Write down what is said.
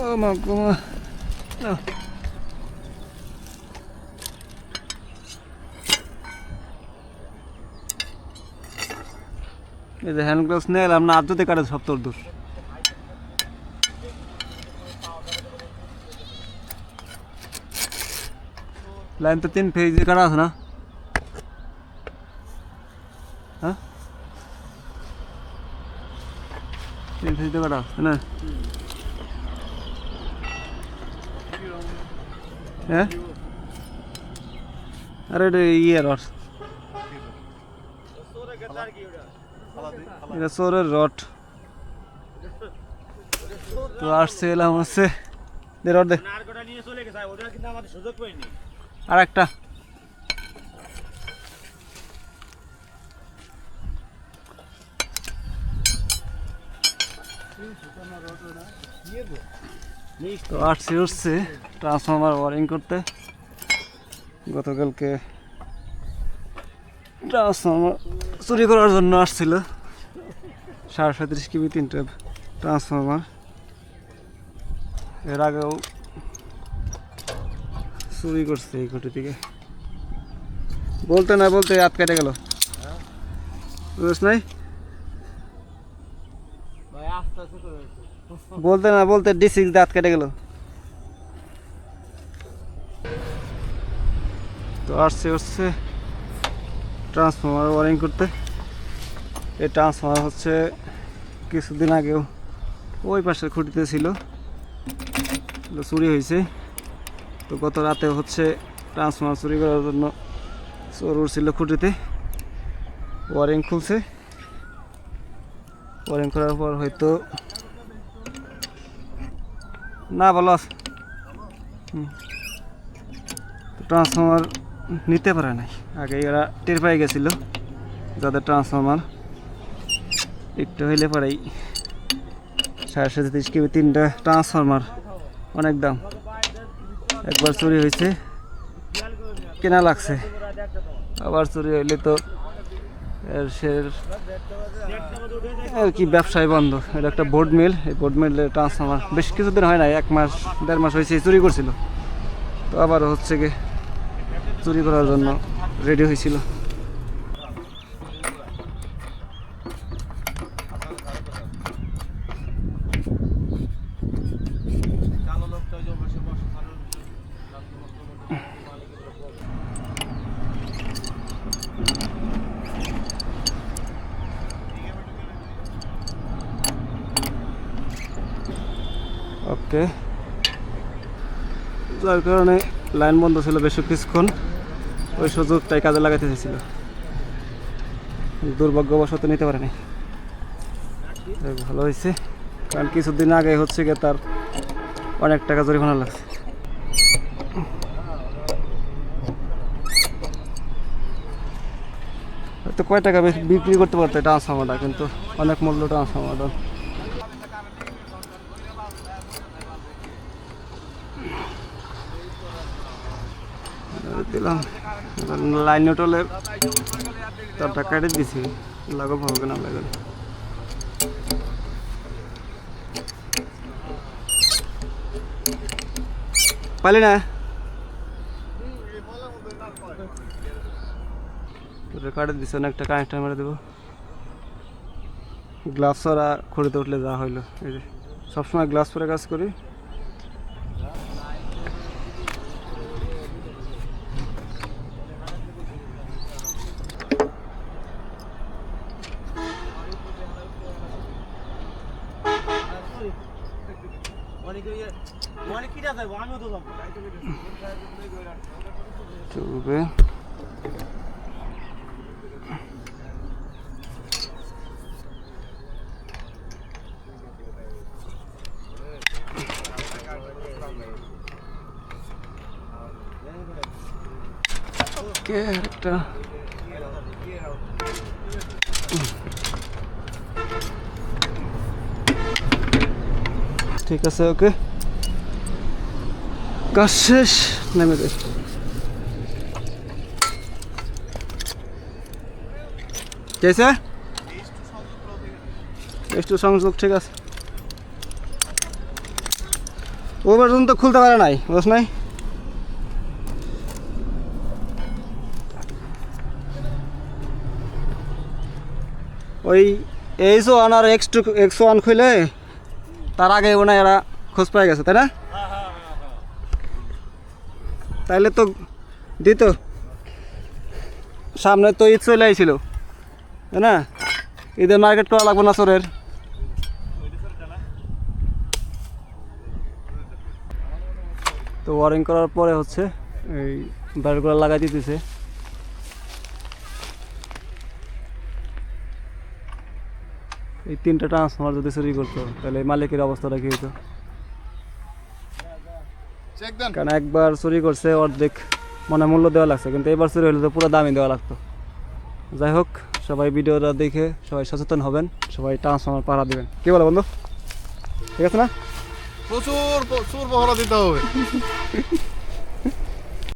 ও মা গো মা, না এই যে হ্যান্ড গ্লাভস নিয়ে এলাম না, আর্যতে কাটে সব তোর দোষ। লাইন তো 3 ফেজে কাটা আছে না? হ্যাঁ 3 ফেজে কাটা আছে না? হ্যাঁ আরে এটা ইয়ে রড, এটা সোরের রড। তো আসছে এলাম হচ্ছে দে রড দে আর একটা। তো আসছে উঠছে ট্রান্সফর্মার ওয়ারিং করতে। গতকালকে ট্রান্সফর্মার চুরি করার জন্য আসছিল 37.5 কেবি 3টা ট্রান্সফর্মার। এর আগেও চুরি করছে এই খুঁটি থেকে, বলতে না বলতে হাত কেটে গেল, বুঝছ নাই? বলতে না বলতে D6 দাঁত কেটে গেল। তো আসছে হচ্ছে ট্রান্সফর্মার ওয়ারিং করতে। এই ট্রান্সফর্মার হচ্ছে কিছুদিন আগেও ওই পাশের খুঁটিতে ছিল, চুরি হয়েছে। তো গত রাতে হচ্ছে ট্রান্সফর্মার চুরি করার জন্য চোর উঠছিল খুঁটিতে, ওয়ারিং খুলছে। ওয়ারিং করার পর হয়তো না ভালো আছে, ট্রান্সফর্মার নিতে পারে নাই। আগে এরা টের পাই গেছিল যাদের ট্রান্সফর্মার একটু হইলে পরেই 37.5 কেবি 3টা ট্রান্সফর্মার অনেক দাম। একবার চুরি হয়েছে কেনা লাগছে, আবার চুরি হইলে তো আর কি ব্যবসায় বন্ধ। এটা একটা বোর্ড মিল, এই বোর্ড মিলে ট্রান্সফর্মার বেশ কিছুদিন হয় না, 1 মাস 1.5 মাস হয়েছে চুরি করছিল। তো আবার হচ্ছে কি চুরি করার জন্য রেডি হয়েছিল। ওকে, যার কারণে লাইন বন্ধ ছিল বেশ কিছুক্ষণ, ওই সুযোগটাই কাজে লাগাতে চেয়েছিল, দুর্ভাগ্যবশত নিতে পারেনি। ভালো হয়েছে, কারণ কিছুদিন আগে হচ্ছে গিয়ে তার অনেক টাকা জরিমানা লাগছে। হয়তো কয় টাকা বিক্রি করতে পারতো ট্রান্সফর্মারটা, কিন্তু অনেক মূল্য ট্রান্সফর্মারটা। দিলাম লাইন নিউট্রালের তারটা কেটে দিছি, লাগাবো হবে না লাগাল। পালি না কাটে দিছে, অনেকটা কানেক্টার মেরে দেবো। গ্লাভস ওরা খড়িতে উঠলে যা হইলো, এই যে সবসময় গ্লাভস পরে কাজ করি। চলবে একটা ঠিক আছে। ওকে, কাজ শেষ, নেমে দে। কেসে একটু সংযোগ ঠিক আছে। ওই পর্যন্ত খুলতে পারে নাই, বুঝছ নাই? ওই H1 আর X1 খুলে তার আগে মনে হয় এরা খোঁজ পাই গেছে, তাই না? তাইলে তো দিত। সামনে তো ঈদ চলে আইছিল, তাই না? ঈদের মার্কেট করা লাগবে না চোরের। তো ওয়ারিং করার পরে হচ্ছে এই ব্যাটগুলো লাগাই দিতেছে। এই 3টা ট্রান্সফর্মার যদি চুরি করতো তাহলে এই মালিকের অবস্থাটা কি হতো? কারণ একবার চুরি করছে অর্ধেক মনে মূল্য দেওয়া লাগছে, কিন্তু এবার চুরি হলে তো পুরো দামই দেওয়া লাগতো। যাই হোক, সবাই ভিডিওটা দেখে সবাই সচেতন হবেন, সবাই ট্রান্সফর্মার পাহারা দিবেন। কি বলো বন্ধু, ঠিক আছে না? প্রচুর প্রচুর পাহারা দিতে হবে।